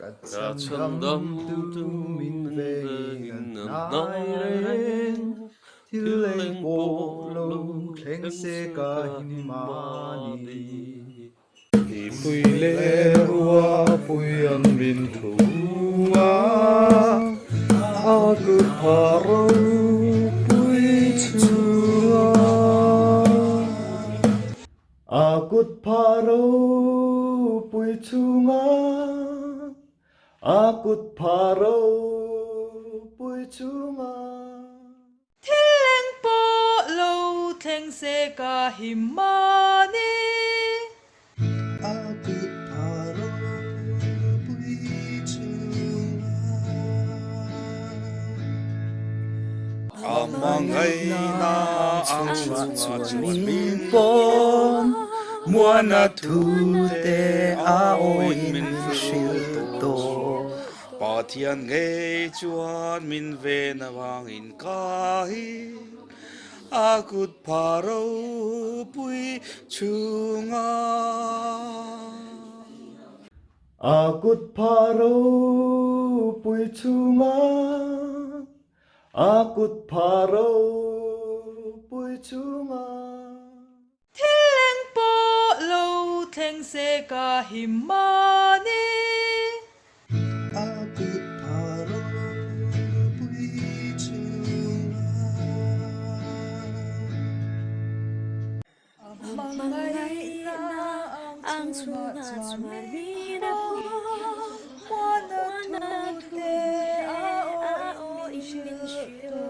Katsanggam tumin veng nai ren Tileng po lo Teng se ka himani Pui le rua pui an bin thua Aku paro pui chua Aku paro pui chunga Aku paro pui chunga Thiêng po lâu theng se ka himani Aku paro pui chunga Amangai na ang chuan min pon Muana thu te a oin min shil to Pathian ngay chuan min ve na wangin kahi Akut paro pui chunga Akut paro pui chunga Akut paro pui chunga Thiêng po lâu theng se ka himani Akut paro pui chunga Mangai na ang chuan mi na po Wana tu te a o in shil to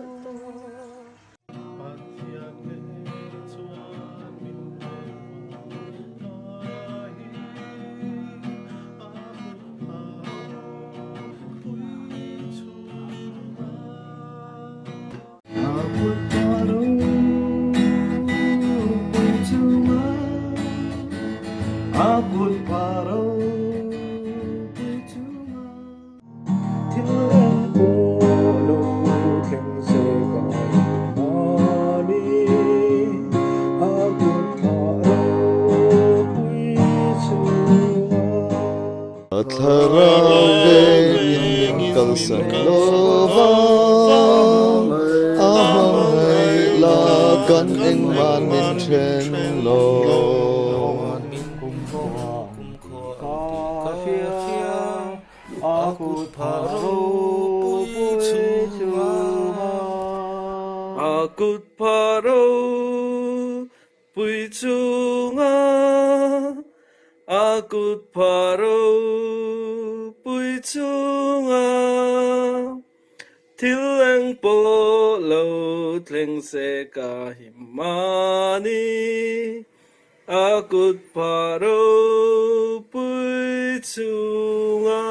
Akut paro pui chunga Akut paro pui chunga Thilen po lo keng se ka mani Akut paro pui chunga Athara veng kalsan lovang Ahai la kan eng man min chen lo Akut paro pui chunga Akut paro pui chunga Akut paro pui chunga Thiêng po lâu theng se ka himani Akut paro pui chunga